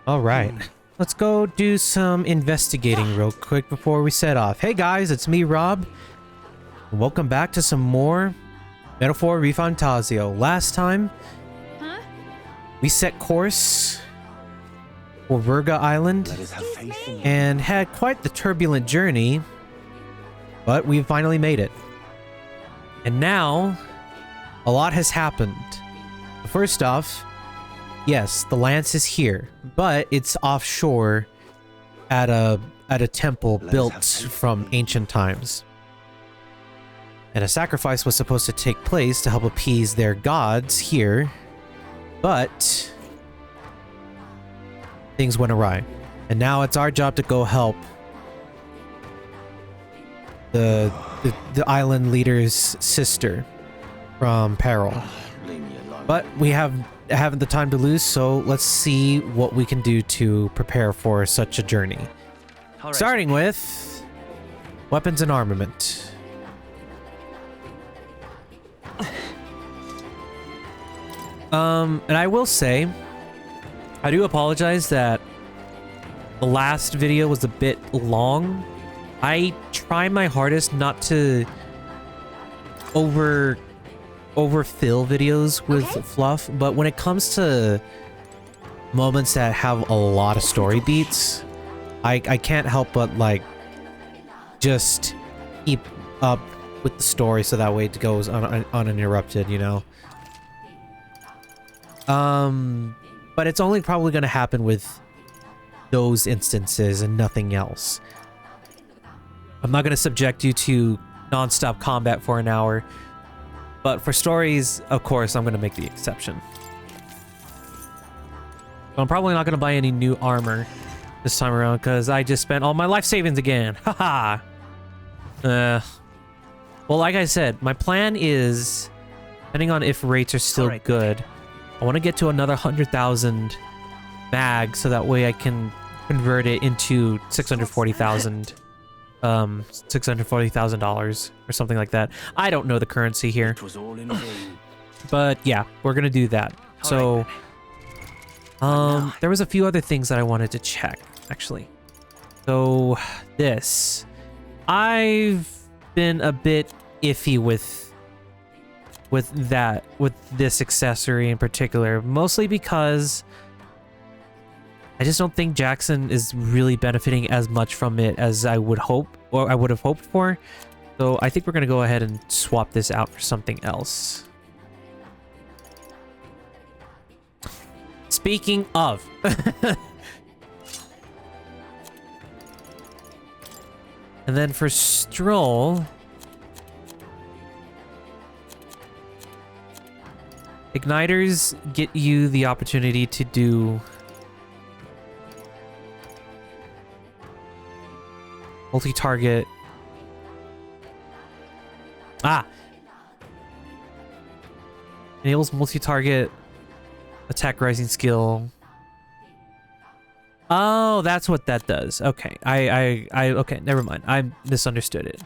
All right. Let's go do some investigating real quick before we set off. Hey guys, it's me, Rob. Welcome back to some more Metaphor ReFantazio. Last time, we set course for Virga Island and had quite the turbulent journey, but we finally made it. And now, a lot has happened. First off, yes, the lance is here, but it's offshore at a temple built from ancient times. And a sacrifice was supposed to take place to help appease their gods here, but things went awry. And now it's our job to go help the island leader's sister from peril. But we haven't the time to lose, so let's see what we can do to prepare for such a journey. Right. Starting with weapons and armament. And I will say, I do apologize that the last video was a bit long. I try my hardest not to overfill videos with fluff, but when it comes to moments that have a lot of story beats, I can't help but like just keep up with the story so that way it goes uninterrupted, you know. But it's only probably going to happen with those instances and nothing else. I'm not going to subject you to non-stop combat for an hour, but for stories, of course, I'm going to make the exception. I'm probably not going to buy any new armor this time around because I just spent all my life savings again. Haha. Well, like I said, my plan is, depending on if rates are still good, I want to get to another 100,000 mag so that way I can convert it into $640,000 or something like that. I don't know the currency here, but yeah, we're gonna do that. So there was a few other things that I wanted to check actually. So this, I've been a bit iffy with this accessory in particular, mostly because I just don't think Jackson is really benefiting as much from it as I would hope, or I would have hoped for. So I think we're going to go ahead and swap this out for something else. Speaking of, and then for Stroll, Igniters get you the opportunity to do multi-target. Enables multi-target attack rising skill. Oh, that's what that does. Okay. Okay, never mind. I misunderstood it.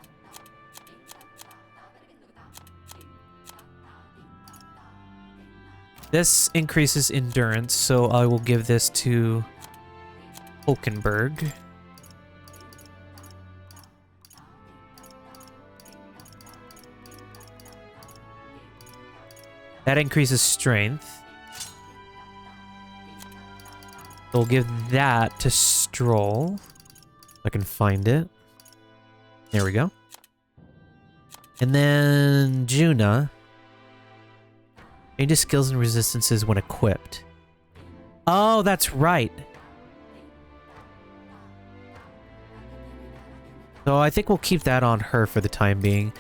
This increases endurance, so I will give this to Hulkenberg. That increases strength. We'll give that to Stroll. If I can find it. There we go. And then Juna. Changes skills and resistances when equipped. Oh, that's right. So I think we'll keep that on her for the time being.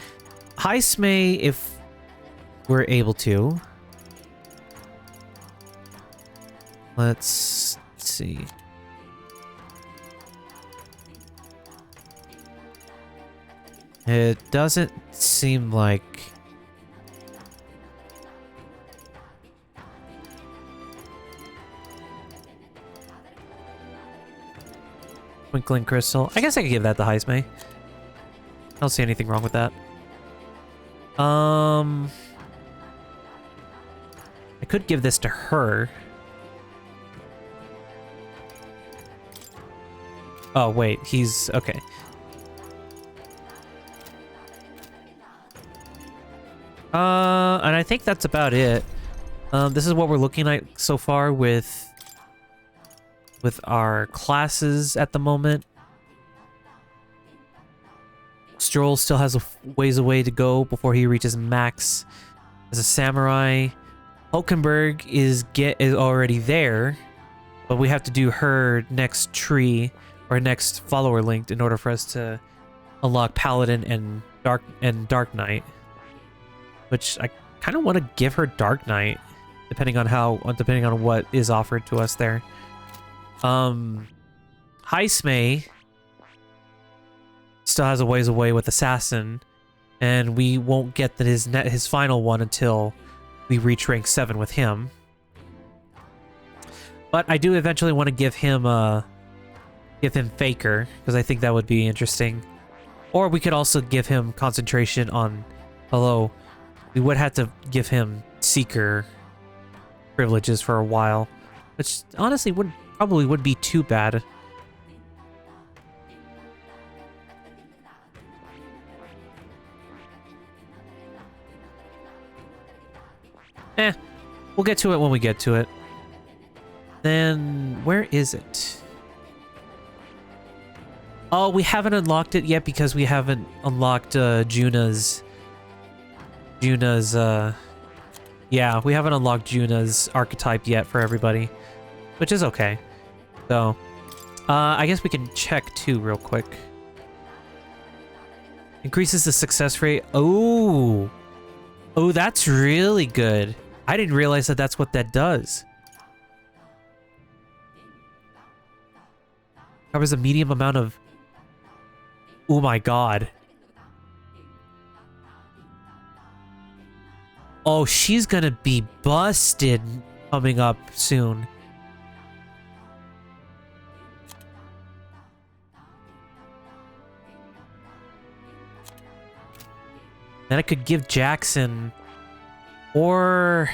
Heist may, if we're able to. Let's see. It doesn't seem like... Twinkling Crystal. I guess I could give that to Heisme. I don't see anything wrong with that. I could give this to her. Oh, wait, he's... okay. And I think that's about it. This is what we're looking at so far with our classes at the moment. Stroll still has a ways away to go before he reaches max as a samurai. Hulkenberg is already there, but we have to do her next tree or next follower linked in order for us to unlock Paladin and Dark Knight. Which I kind of want to give her Dark Knight, depending on what is offered to us there. Heismay still has a ways away with Assassin, and we won't get his final one until we reach rank 7 with him. But I do eventually want to give him Faker, because I think that would be interesting. Or we could also give him concentration on... Although, we would have to give him Seeker privileges for a while. Which, honestly, probably would be too bad. We'll get to it when we get to it. Then, where is it? Oh, we haven't unlocked it yet because we haven't unlocked Juna's... yeah, we haven't unlocked Juna's archetype yet for everybody, which is okay. So, I guess we can check too real quick. Increases the success rate. Oh, that's really good. I didn't realize that that's what that does. Covers a medium amount of... Oh my god. Oh, she's gonna be busted coming up soon. Then I could give Jackson... Or...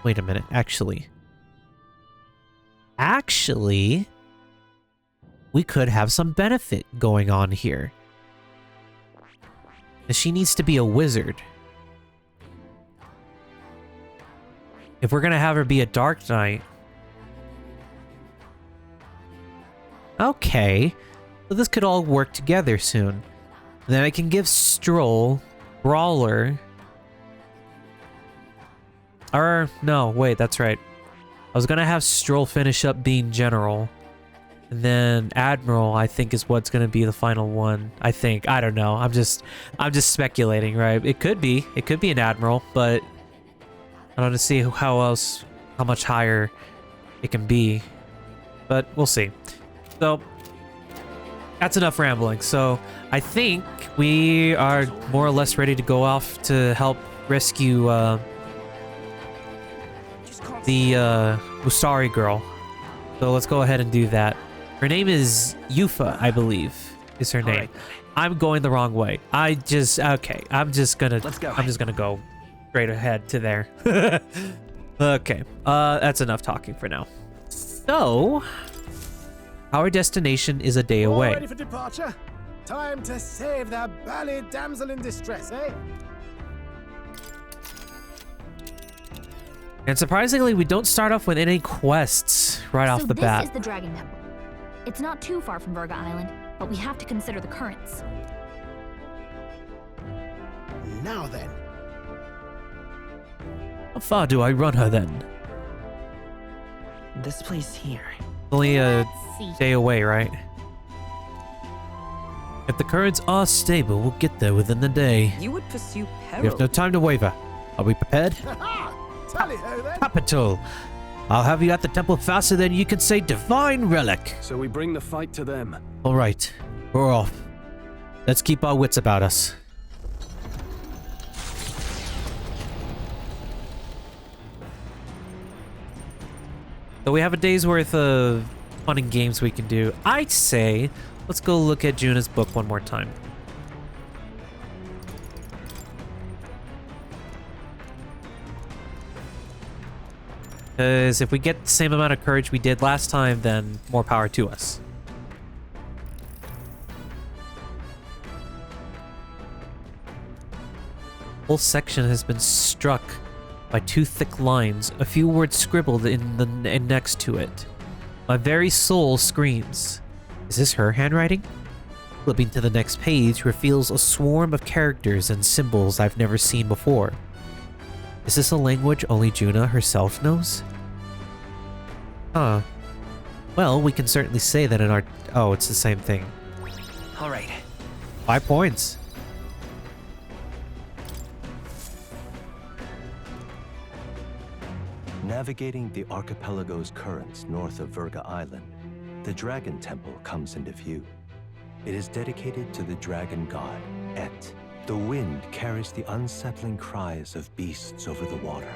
Wait a minute, actually, we could have some benefit going on here. She needs to be a wizard. If we're gonna have her be a Dark Knight... Okay, so this could all work together soon. Then I can give Stroll Brawler. Or, no, wait, that's right. I was gonna have Stroll finish up being General. And then Admiral, I think, is what's gonna be the final one. I think. I don't know. I'm just speculating, right? It could be. It could be an Admiral, but I don't know to see how much higher it can be. But we'll see. So that's enough rambling. So I think we are more or less ready to go off to help rescue the Usari girl. So let's go ahead and do that. Her name is Eupha, I believe, is her name. Right. I'm going the wrong way. Okay. I'm just gonna go straight ahead to there. Okay. That's enough talking for now. So, our destination is a day away. All ready for departure? Time to save the bally damsel in distress, eh? And surprisingly, we don't start off with any quests right off the bat. This is the Dragon Temple. It's not too far from Virga Island, but we have to consider the currents. Now then. How far do I run her then? This place here. Only a day away, right? If the currents are stable, we'll get there within the day. You would pursue peril. We have no time to waver. Are we prepared? Tally-ho then. Capital! I'll have you at the temple faster than you can say Divine Relic. So we bring the fight to them. Alright, we're off. Let's keep our wits about us. So we have a day's worth of fun and games we can do. I'd say, let's go look at Juna's book one more time. Because if we get the same amount of courage we did last time, then more power to us. Whole section has been struck by 2 thick lines, a few words scribbled in next to it. My very soul screams. Is this her handwriting? Flipping to the next page reveals a swarm of characters and symbols I've never seen before. Is this a language only Juna herself knows? Huh. Well, we can certainly say that in our... Oh, it's the same thing. Alright. 5 points. Navigating the archipelago's currents north of Virga Island, the Dragon Temple comes into view. It is dedicated to the dragon god, Et. The wind carries the unsettling cries of beasts over the water,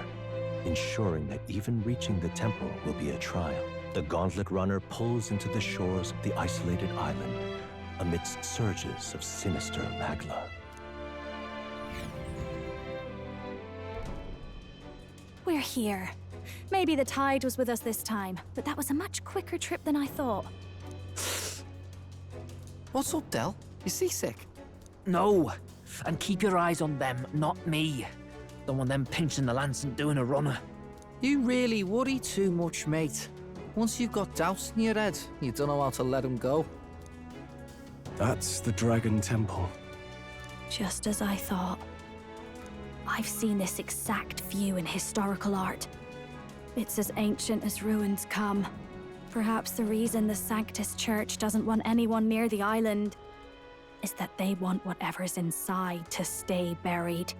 ensuring that even reaching the temple will be a trial. The gauntlet runner pulls into the shores of the isolated island amidst surges of sinister magla. We're here. Maybe the tide was with us this time, but that was a much quicker trip than I thought. What's up, Del? You seasick? No. And keep your eyes on them, not me. Don't want them pinching the lance and doing a runner. You really worry too much, mate. Once you've got doubts in your head, you don't know how to let them go. That's the Dragon Temple. Just as I thought. I've seen this exact view in historical art. It's as ancient as ruins come. Perhaps the reason the Sanctus Church doesn't want anyone near the island is that they want whatever's inside to stay buried.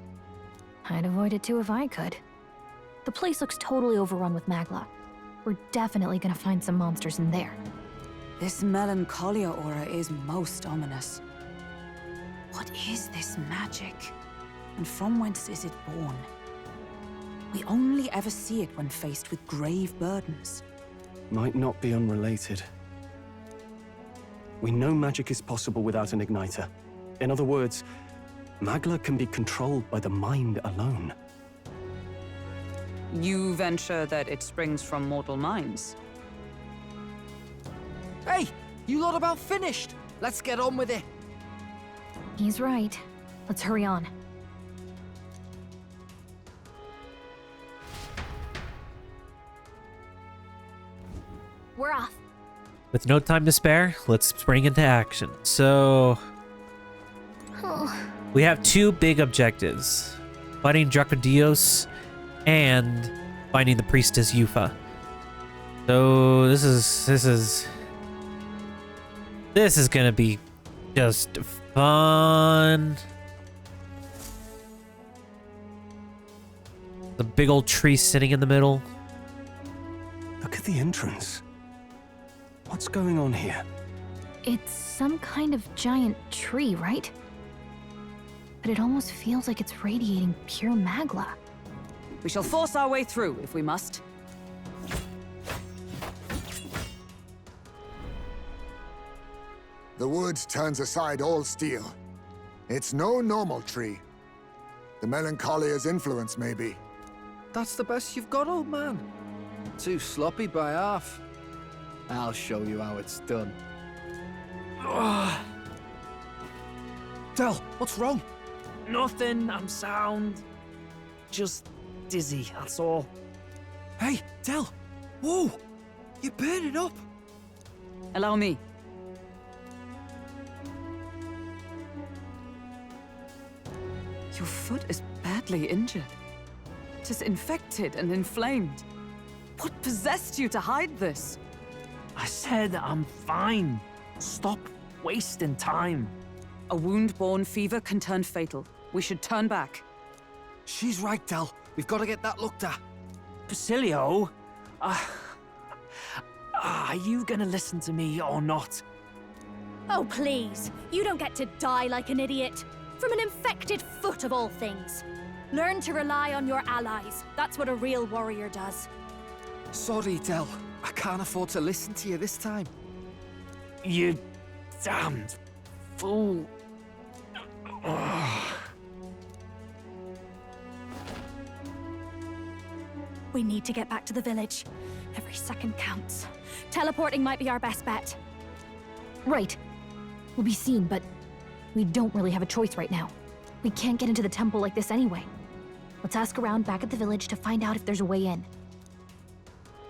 I'd avoid it too if I could. The place looks totally overrun with magla. We're definitely gonna find some monsters in there. This melancholia aura is most ominous. What is this magic? And from whence is it born? We only ever see it when faced with grave burdens. Might not be unrelated. We know magic is possible without an igniter. In other words, magla can be controlled by the mind alone. You venture that it springs from mortal minds? Hey, you lot about finished. Let's get on with it. He's right. Let's hurry on. We're off. With no time to spare, let's spring into action. So, we have 2 big objectives. Fighting Dracodios and finding the priestess Eupha. So, this is gonna be just fun. The big old tree sitting in the middle. Look at the entrance. What's going on here? It's some kind of giant tree, right? But it almost feels like it's radiating pure magla. We shall force our way through if we must. The wood turns aside all steel. It's no normal tree. The Melancholia's influence, maybe. That's the best you've got, old man. Too sloppy by half. I'll show you how it's done. Del, what's wrong? Nothing, I'm sound. Just dizzy, that's all. Hey, Del! Whoa! You're burning up! Allow me. Your foot is badly injured. It is infected and inflamed. What possessed you to hide this? I said I'm fine. Stop wasting time. A wound-borne fever can turn fatal. We should turn back. She's right, Del. We've got to get that looked at. Basilio, are you gonna listen to me or not? Oh, please. You don't get to die like an idiot. From an infected foot of all things. Learn to rely on your allies. That's what a real warrior does. Sorry, Del. I can't afford to listen to you this time. You damned fool. We need to get back to the village. Every second counts. Teleporting might be our best bet. Right. We'll be seen, but we don't really have a choice right now. We can't get into the temple like this anyway. Let's ask around back at the village to find out if there's a way in.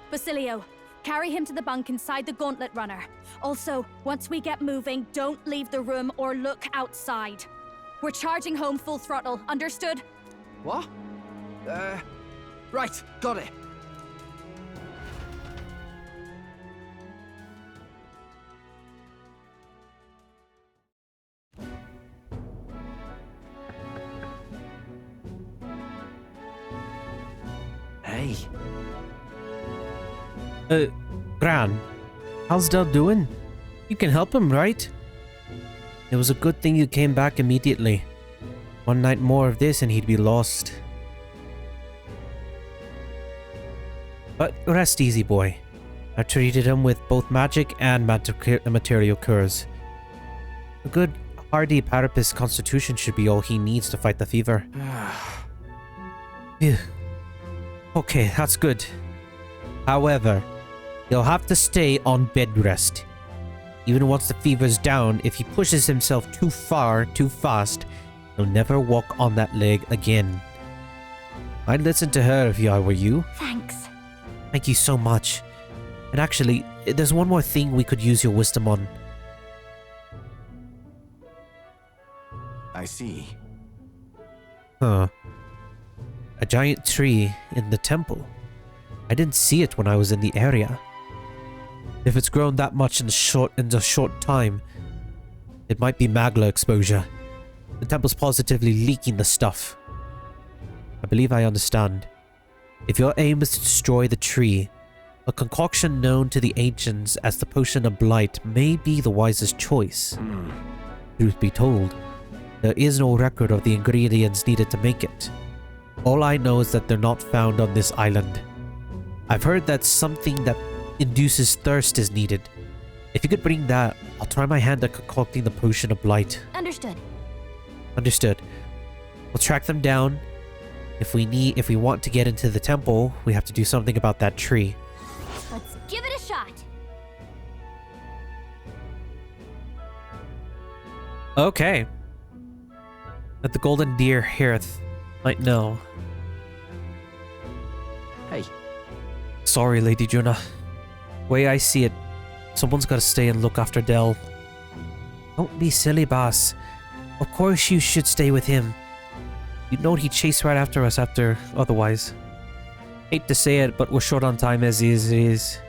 Basilio, carry him to the bunk inside the gauntlet runner. Also, once we get moving, don't leave the room or look outside. We're charging home full throttle, understood? What? Right, got it. Hey. Gran, how's Del doing? You can help him, right? It was a good thing you came back immediately. One night more of this and he'd be lost. But rest easy, boy. I treated him with both magic and material cures. A good, hardy Parapus constitution should be all he needs to fight the fever. Phew. Okay, that's good. However, he'll have to stay on bed rest. Even once the fever's down, if he pushes himself too far, too fast, he'll never walk on that leg again. I'd listen to her if I were you. Thanks. Thank you so much. And actually, there's one more thing we could use your wisdom on. I see. Huh. A giant tree in the temple. I didn't see it when I was in the area. If it's grown that much in a short time, it might be magla exposure. The temple's positively leaking the stuff. I believe I understand. If your aim is to destroy the tree, a concoction known to the ancients as the Potion of Blight may be the wisest choice. Truth be told, there is no record of the ingredients needed to make it. All I know is that they're not found on this island. I've heard that something that induces thirst is needed. If you could bring that, I'll try my hand at concocting the Potion of Blight. Understood. Understood. We'll track them down. If we want to get into the temple, we have to do something about that tree. Let's give it a shot. Okay. Let the golden deer heareth might know. Hey. Sorry, Lady Juna. Way I see it, someone's gotta stay and look after Del. Don't be silly, boss. Of course you should stay with him. You'd know he'd chase right after us otherwise. Hate to say it, but we're short on time as is.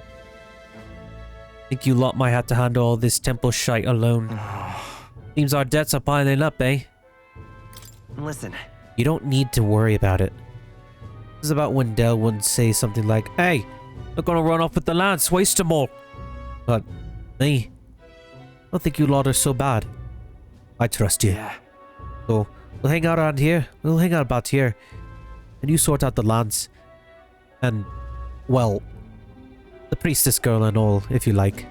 Think you lot might have to handle all this temple shite alone. Seems our debts are piling up, eh? Listen. You don't need to worry about it. This is about when Del wouldn't say something like, "Hey, I'm gonna run off with the lance, waste them all." But, me, I don't think you lot are so bad. I trust you. Yeah. So, we'll hang out around here. We'll hang out about here. And you sort out the lance. And, well, the priestess girl and all, if you like.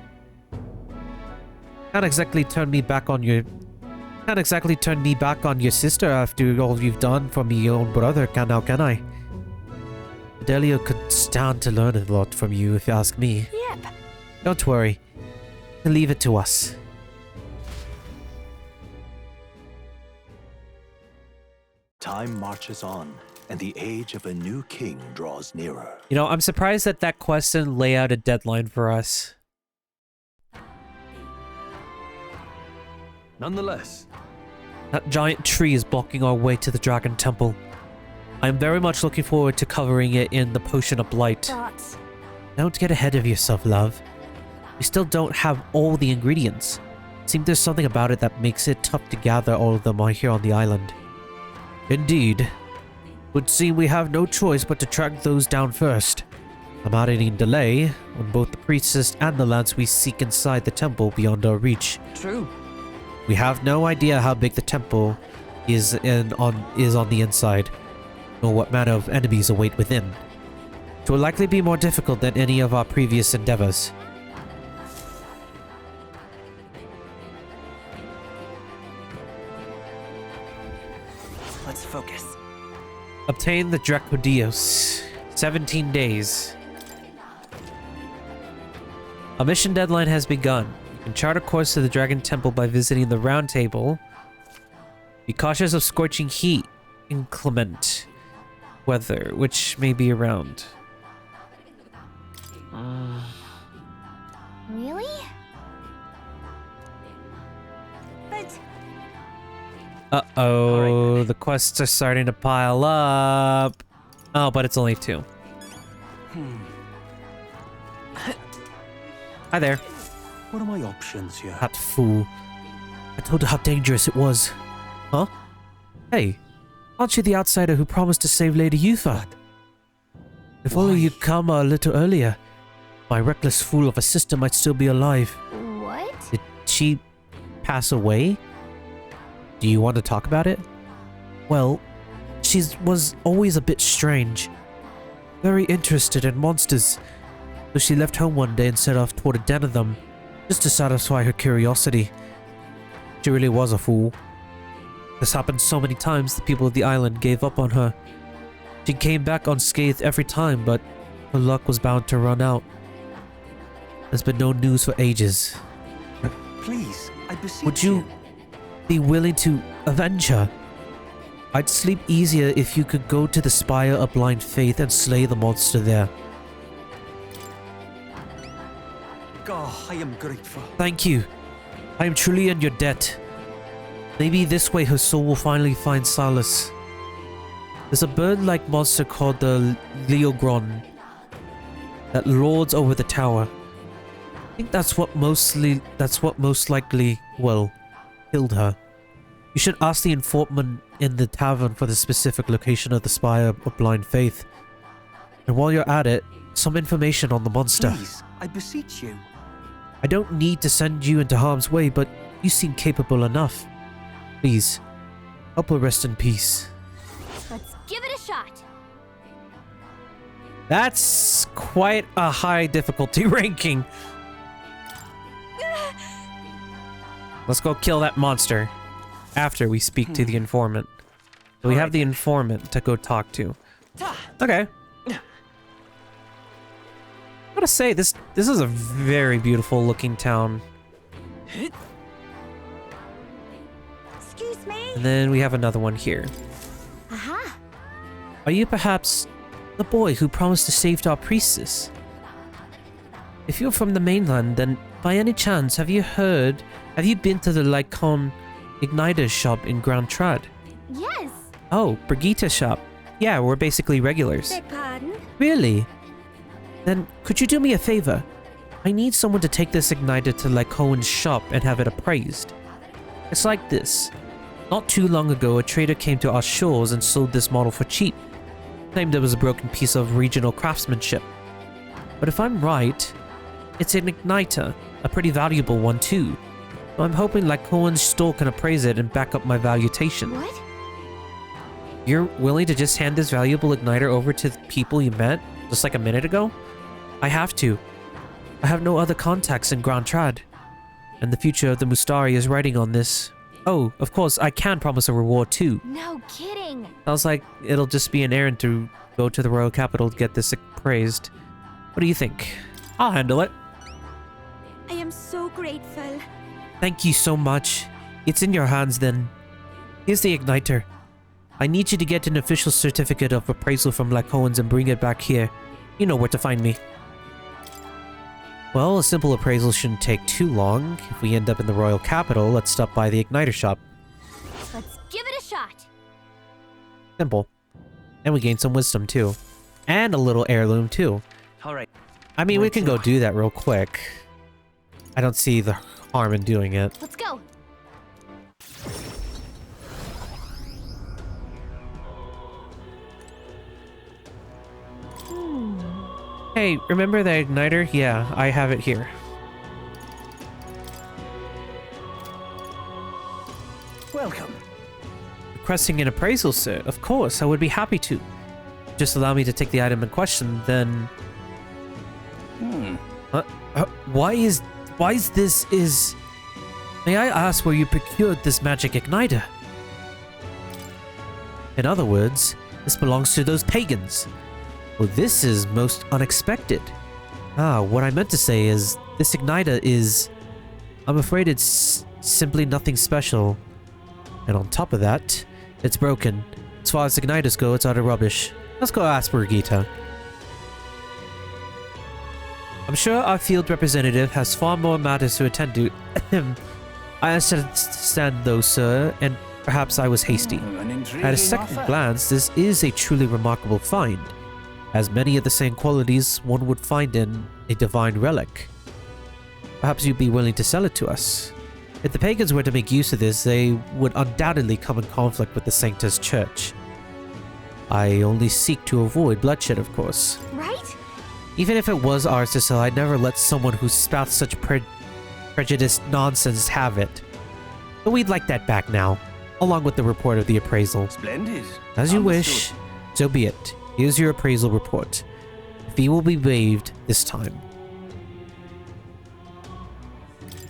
Can't exactly turn me back on your sister after all you've done for me own brother, can I? Fidelio could stand to learn a lot from you, if you ask me. Yep. Don't worry. Leave it to us. Time marches on, and the age of a new king draws nearer. You know, I'm surprised that that quest didn't lay out a deadline for us. Nonetheless, That giant tree is blocking our way to the Dragon Temple. I am very much looking forward to covering it in the Potion of Blight. But Don't get ahead of yourself, love. We still don't have all the ingredients. Seems there's something about it that makes it tough to gather all of them here on the island. Indeed. Would seem we have no choice but to track those down first. I'm not any delay on both the priestess and the lance we seek inside the temple beyond our reach. True. We have no idea how big the temple is on the inside, nor what manner of enemies await within. It will likely be more difficult than any of our previous endeavors. Let's focus. Obtain the Dracodios. 17 days. A mission deadline has begun. You can chart a course to the Dragon Temple by visiting the Round Table. Be cautious of scorching heat, inclement weather, which may be around. Really? Uh-oh, the quests are starting to pile up. Oh, but it's only 2. Hi there. What are my options here? That fool. I told her how dangerous it was. Huh? Hey, aren't you the outsider who promised to save Lady Eupha? If only you'd come a little earlier, my reckless fool of a sister might still be alive. What? Did she pass away? Do you want to talk about it? Well, she was always a bit strange. Very interested in monsters. So she left home one day and set off toward a den of them, just to satisfy her curiosity. She really was a fool. This happened so many times the people of the island gave up on her. She came back unscathed every time, but her luck was bound to run out. There's been no news for ages. Please, I beseech Would you be willing to avenge her? I'd sleep easier if you could go to the Spire of Blind Faith and slay the monster there. Oh, I am grateful. Thank you. I am truly in your debt. Maybe this way her soul will finally find solace. There's a bird-like monster called the Leogron that lords over the tower. I think that's what most likely, well, killed her. You should ask the informant in the tavern for the specific location of the Spire of Blind Faith. And while you're at it, some information on the monster. Please, I beseech you. I don't need to send you into harm's way, but you seem capable enough. Please, help her rest in peace. Let's give it a shot. That's quite a high difficulty ranking. Let's go kill that monster after we speak to the informant. So we have the informant to go talk to. Okay. I gotta say, this is a very beautiful looking town. Excuse me? And then we have another one here. Aha. Are you perhaps the boy who promised to save our priestess? If you're from the mainland, then by any chance have you been to the Lycon Igniter's shop in Grand Trad? Yes. Oh, Brigitte's shop. Yeah, we're basically regulars. Beg pardon? Really? Then could you do me a favor? I need someone to take this igniter to Lycon's shop and have it appraised. It's like this. Not too long ago, a trader came to our shores and sold this model for cheap. Claimed it was a broken piece of regional craftsmanship. But if I'm right, it's an igniter, a pretty valuable one too. So I'm hoping Lycon's store can appraise it and back up my valuation. What? You're willing to just hand this valuable igniter over to the people you met just like a minute ago? I have to. I have no other contacts in Grand Trad. And the future of the Mustari is riding on this. Oh, of course, I can promise a reward too. No kidding. Sounds like it'll just be an errand to go to the royal capital to get this appraised. What do you think? I'll handle it. I am so grateful. Thank you so much. It's in your hands then. Here's the igniter. I need you to get an official certificate of appraisal from Lycons and bring it back here. You know where to find me. Well, a simple appraisal shouldn't take too long. If we end up in the royal capital, let's stop by the igniter shop. Let's give it a shot. Simple. And we gain some wisdom too. And a little heirloom too. Alright. I mean, we can go do that real quick. I don't see the harm in doing it. Let's go. Hey, remember the igniter? Yeah, I have it here. Welcome. Requesting an appraisal, sir? Of course, I would be happy to. Just allow me to take the item in question, then... Why is this? May I ask where you procured this magic igniter? In other words, this belongs to those pagans. Well, this is most unexpected. What I meant to say is, this igniter is... I'm afraid it's simply nothing special. And on top of that, it's broken. As far as igniters go, it's utter rubbish. Let's go ask Brigitte. I'm sure our field representative has far more matters to attend to. I understand though, sir, and perhaps I was hasty. At a second glance, this is a truly remarkable find. Has many of the same qualities one would find in a divine relic. Perhaps you'd be willing to sell it to us. If the pagans were to make use of this, they would undoubtedly come in conflict with the Sanctus Church. I only seek to avoid bloodshed, of course. Right? Even if it was ours to sell, I'd never let someone who spouts such prejudiced nonsense have it. But we'd like that back now, along with the report of the appraisal. Splendid. As you wish, so be it. Here's your appraisal report. The fee will be waived this time.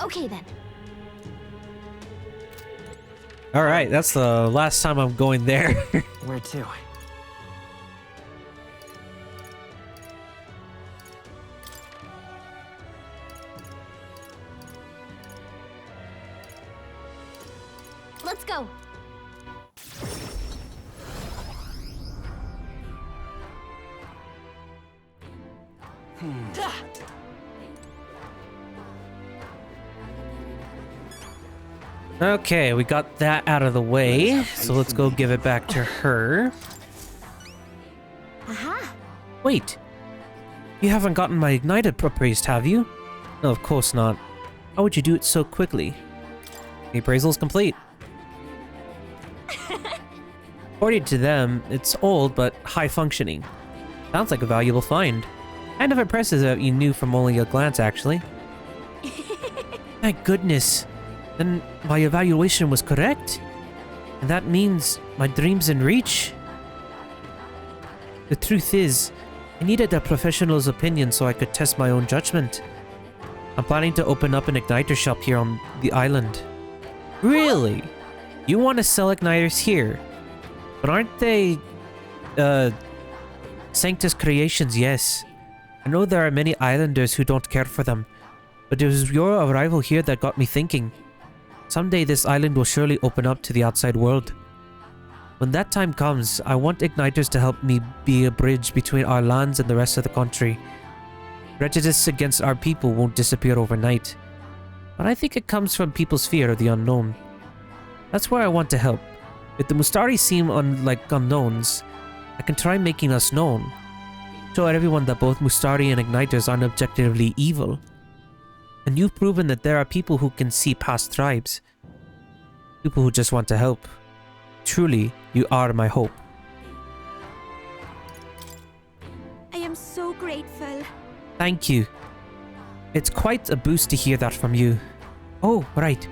Okay then. Alright, that's the last time I'm going there. Where to? Let's go. Okay, we got that out of the way, so let's go give it back to her. Aha! Wait, you haven't gotten my igniter appraised, have you? No, of course not. How would you do it so quickly? The appraisal's complete. According to them, it's old but high functioning. Sounds like a valuable find. Kind of impressive that you knew from only a glance, actually. Thank goodness. Then my evaluation was correct? And that means my dream's in reach? The truth is, I needed a professional's opinion so I could test my own judgment. I'm planning to open up an igniter shop here on the island. Really? You want to sell igniters here? But aren't they... Sanctus creations, yes. I know there are many islanders who don't care for them, but it was your arrival here that got me thinking. Someday this island will surely open up to the outside world. When that time comes, I want igniters to help me be a bridge between our lands and the rest of the country. Prejudice against our people won't disappear overnight, but I think it comes from people's fear of the unknown. That's where I want to help. If the Mustari seem like unknowns, I can try making us known. Show everyone that both Mustari and igniters aren't objectively evil. And you've proven that there are people who can see past tribes. People who just want to help. Truly, you are my hope. I am so grateful. Thank you. It's quite a boost to hear that from you. Oh, right.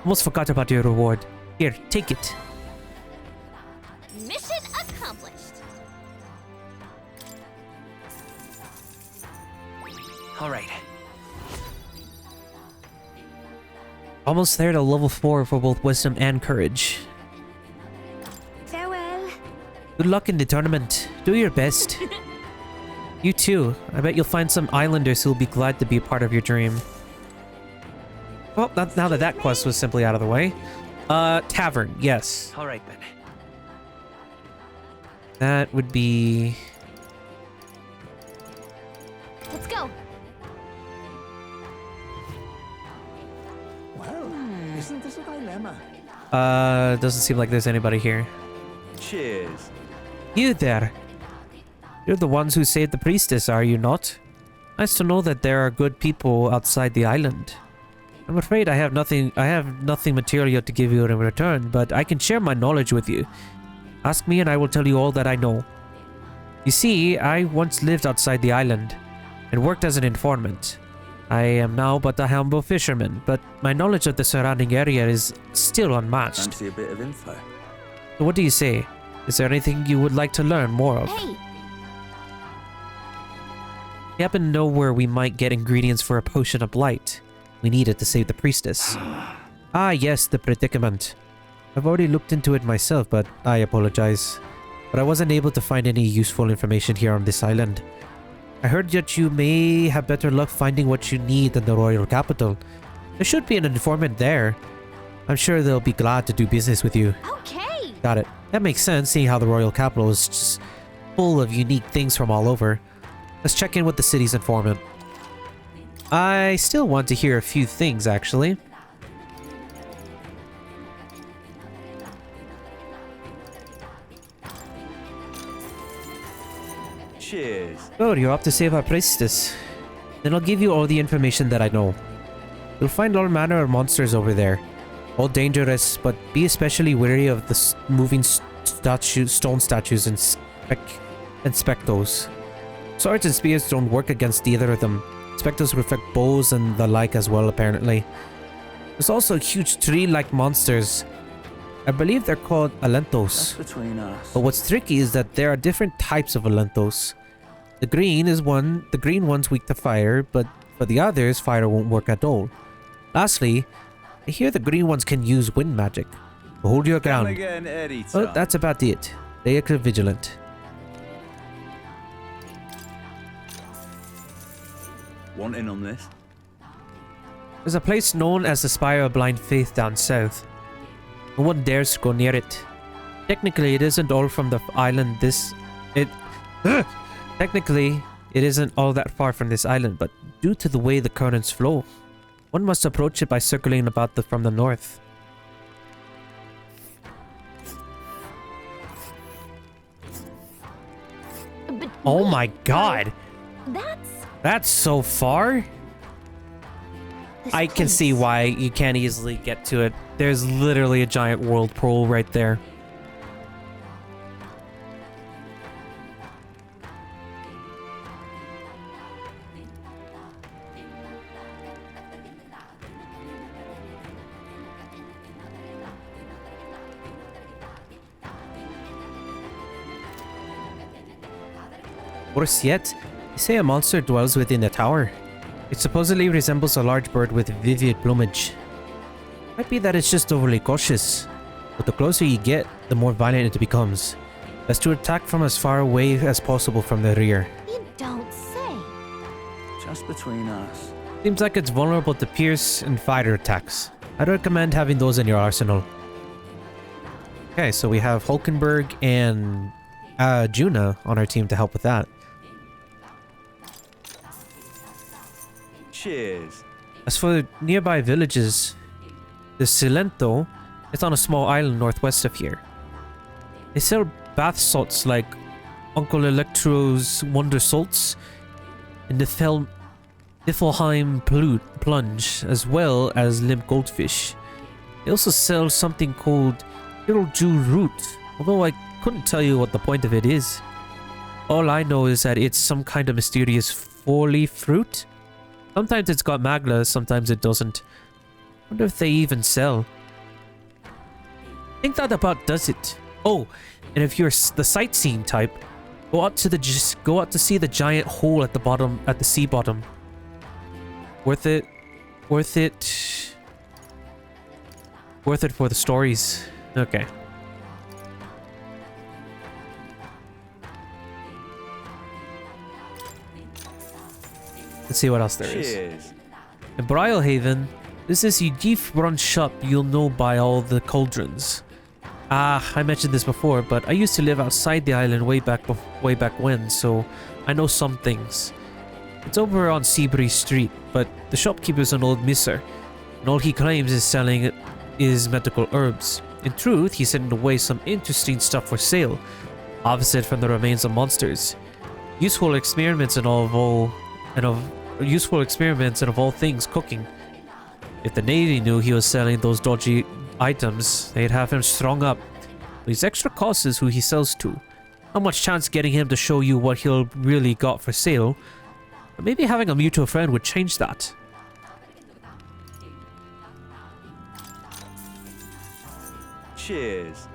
Almost forgot about your reward. Here, take it. Mission accomplished. All right. Almost there to level 4 for both wisdom and courage. Farewell. Good luck in the tournament. Do your best. You too. I bet you'll find some islanders who'll be glad to be a part of your dream. Well, now that that quest was simply out of the way. Tavern, yes. All right, then. That would be... Let's go. Well, isn't this a dilemma? Doesn't seem like there's anybody here. Cheers. You there. You're the ones who saved the priestess, are you not? Nice to know that there are good people outside the island. I'm afraid I have nothing material to give you in return, but I can share my knowledge with you. Ask me and I will tell you all that I know. You see, I once lived outside the island and worked as an informant. I am now but a humble fisherman, but my knowledge of the surrounding area is still unmatched. Fancy a bit of info. So what do you say? Is there anything you would like to learn more of? Hey, You happen to know where we might get ingredients for a potion of light. We need it to save the priestess. Ah yes, the predicament. I've already looked into it myself, but I apologize. but I wasn't able to find any useful information here on this island. I heard that you may have better luck finding what you need in the royal capital. There should be an informant there. I'm sure they'll be glad to do business with you. Okay. Got it. That makes sense, seeing how the royal capital is just full of unique things from all over. Let's check in with the city's informant. I still want to hear a few things, actually. Cheers. Good, you're up to save our priestess. Then I'll give you all the information that I know. You'll find all manner of monsters over there. All dangerous, but be especially wary of the moving stone statues and inspect those. Swords and spears don't work against either of them. Spectres reflect bows and the like as well, apparently. There's also huge tree-like monsters. I believe they're called Alentos. That's between us. But what's tricky is that there are different types of Alentos. The green one's weak to fire, but for the others, fire won't work at all. Lastly, I hear the green ones can use wind magic. Hold your ground. Again, Well, that's about it. Stay vigilant. Want in on this? There's a place known as the Spire of Blind Faith down south. No one dares to go near it. Technically, it isn't all from the island Technically, it isn't all that far from this island, but due to the way the currents flow, one must approach it by circling about from the north. But Oh wait, my god! That's That's so far? this I can see place. why you can't easily get to it. There's literally a giant whirlpool right there. Worse yet, they say a monster dwells within the tower. It supposedly resembles a large bird with vivid plumage. Might be that it's just overly cautious, but the closer you get, the more violent it becomes. Best to attack from as far away as possible from the rear. You don't say. Just between us. Seems like it's vulnerable to pierce and fighter attacks. I'd recommend having those in your arsenal. Okay, so we have Hulkenberg and Juna on our team to help with that. Cheers. As for nearby villages, the Silento is on a small island northwest of here. They sell bath salts like Uncle Electro's Wonder Salts and the Niflheim Plunge, as well as limp goldfish. They also sell something called Hirulju Root, although I couldn't tell you what the point of it is. All I know is that it's some kind of mysterious four-leaf fruit. Sometimes it's got magla, sometimes it doesn't. Wonder if they even sell. I think that about does it. Oh, and if you're the sightseeing type, go out to see the giant hole at the bottom, at the sea bottom. Worth it. Worth it. Worth it for the stories. Okay. Let's see what else there is. Cheers. In Brylehaven, this is a deep run shop you'll know by all the cauldrons. I mentioned this before, but I used to live outside the island way back when, so I know some things. It's over on Seabury Street, but the shopkeeper's an old miser, and all he claims is selling is medical herbs. In truth, he's hidden away some interesting stuff for sale, harvested from the remains of monsters. Useful experiments and of all things cooking. If the Navy knew he was selling those dodgy items, they'd have him strung up. But his extra cost is who he sells to. Not much chance getting him to show you what he'll really got for sale. But maybe having a mutual friend would change that. Cheers.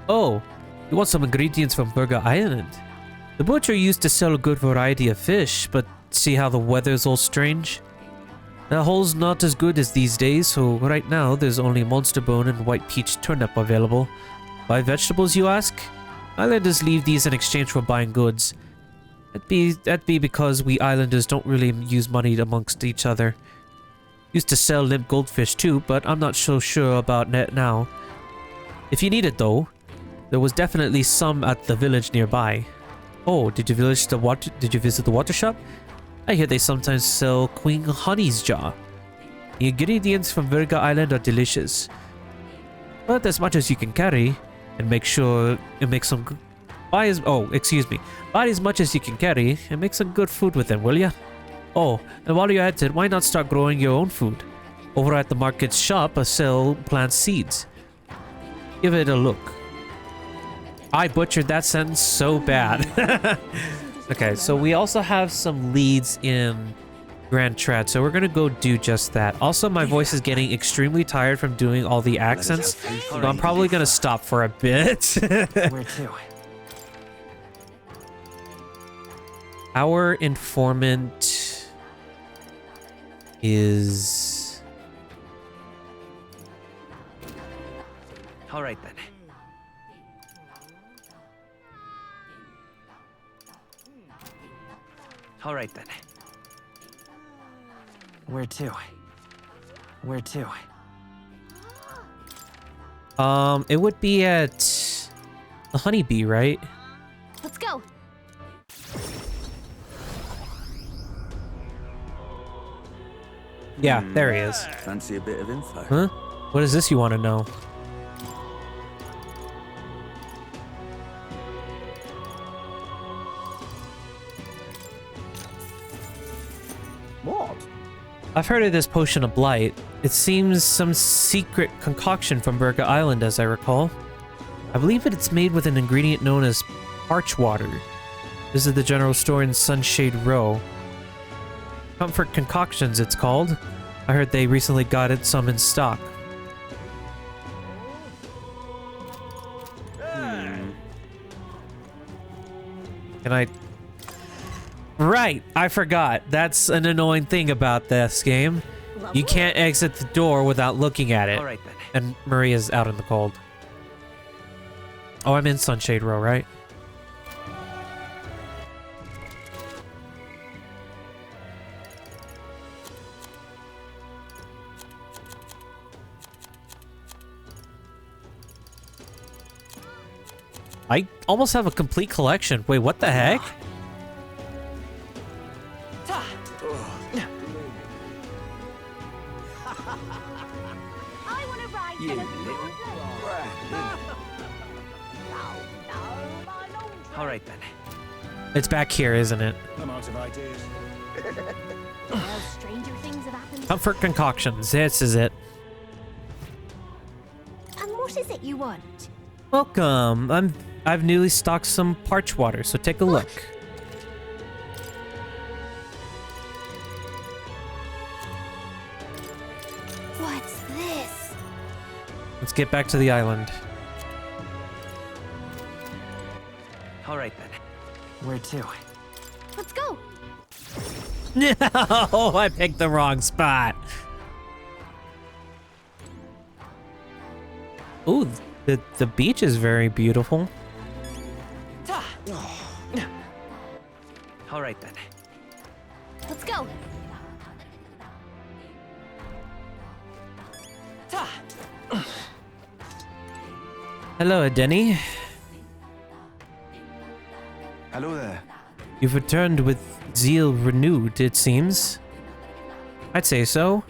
Oh, you want some ingredients from Virga Island? The butcher used to sell a good variety of fish, but see how the weather's all strange? The hole's not as good as these days, so right now there's only monster bone and white peach turnip available. Buy vegetables, you ask? Islanders leave these in exchange for buying goods. That'd be because we islanders don't really use money amongst each other. Used to sell limp goldfish too, but I'm not so sure about that now. If you need it though, there was definitely some at the village nearby. Oh, did you visit the water shop? I hear they sometimes sell Queen Honey's Jaw. The ingredients from Virga Island are delicious. But as much as you can carry, and make sure it makes some buy as much as you can carry and make some good food with them, will ya? Oh, and while you're at it, why not start growing your own food? Over at the market's shop, I sell plant seeds. Give it a look. I butchered that sentence so bad. Okay, so we also have some leads in Grand Trad, so we're gonna go do just that. Also, my voice is getting extremely tired from doing all the accents, so I'm probably gonna stop for a bit. Where to? Our informant is... All right then. All right then. Where to? Where to? It would be at the honeybee, right? Let's go. Yeah, there he is. Fancy a bit of info? Huh? What is this you want to know? What? I've heard of this potion of blight. It seems some secret concoction from Virga Island, as I recall. I believe that it's made with an ingredient known as parch water. This is the general store in Sunshade Row. Comfort Concoctions, it's called. I heard they recently got it some in stock. Can I... Right, I forgot. That's an annoying thing about this game. You can't exit the door without looking at it. All right then. And Maria's out in the cold. Oh, I'm in Sunshade Row, right? I almost have a complete collection. Wait, what the heck? I want to ride You in a little brat. All right then. It's back here, isn't it? I'm out of ideas. Well, stranger things have happened. Comfort Concoctions. This is it. And what is it you want? Welcome. I've newly stocked some parch water, so take a look. What's this? Let's get back to the island. All right then. Where to? Let's go. No, I picked the wrong spot. Ooh, the beach is very beautiful. All right then. Let's go. Hello, Edeni. Hello there. You've returned with zeal renewed, it seems. I'd say so.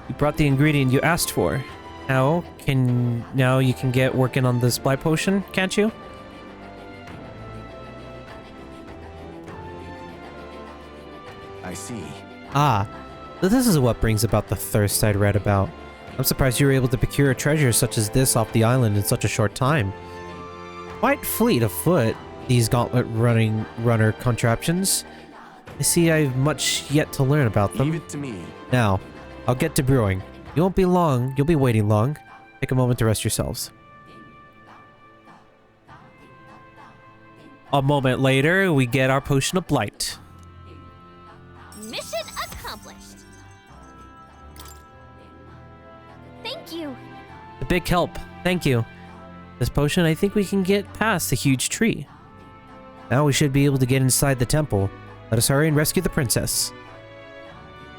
You brought the ingredient you asked for. Now you can get working on this blight potion, can't you? I see. Ah, so this is what brings about the thirst I'd read about. I'm surprised you were able to procure a treasure such as this off the island in such a short time. Quite fleet of foot, these gauntlet runner contraptions. I see I've much yet to learn about them. Leave it to me. Now, I'll get to brewing. You won't be long, you'll be waiting long. Take a moment to rest yourselves. A moment later, we get our potion of blight. Mission accomplished. Thank you. A big help, thank you. this potion, I think we can get past the huge tree. Now we should be able to get inside the temple. Let us hurry and rescue the princess.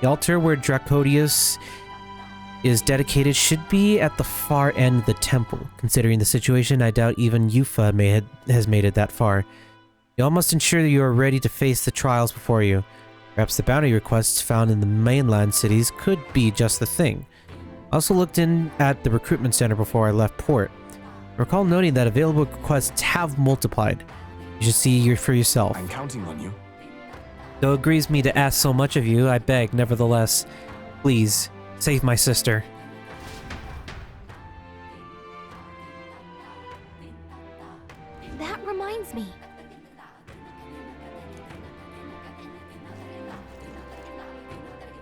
The altar where Dracodius is dedicated should be at the far end of the temple. Considering the situation, I doubt even Eupha has made it that far. You all must ensure that you are ready to face the trials before you. Perhaps the bounty requests found in the mainland cities could be just the thing. I also looked in at the recruitment center before I left port. I recall noting that available requests have multiplied. You should see for yourself. I'm counting on you. Though it grieves me to ask so much of you, I beg, nevertheless, please, save my sister. That reminds me.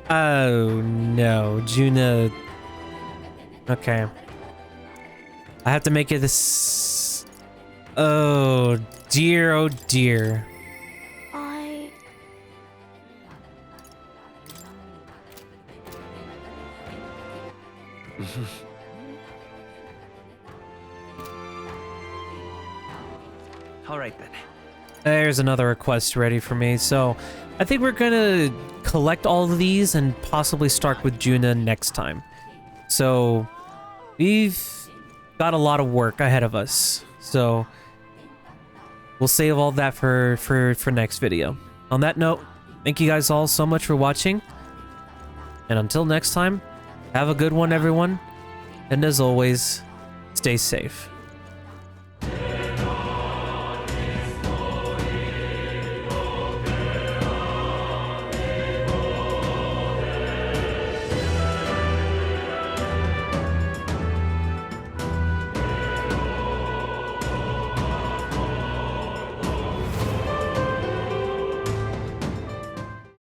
Oh no, Juna. Okay. I have to make it this. Oh dear, oh dear. All right then. There's another request ready for me, so I think we're gonna collect all of these and possibly start with Juna next time. So we've got a lot of work ahead of us, so we'll save all that for next video. On that note, thank you guys all so much for watching, and until next time, have a good one, everyone, and as always, stay safe.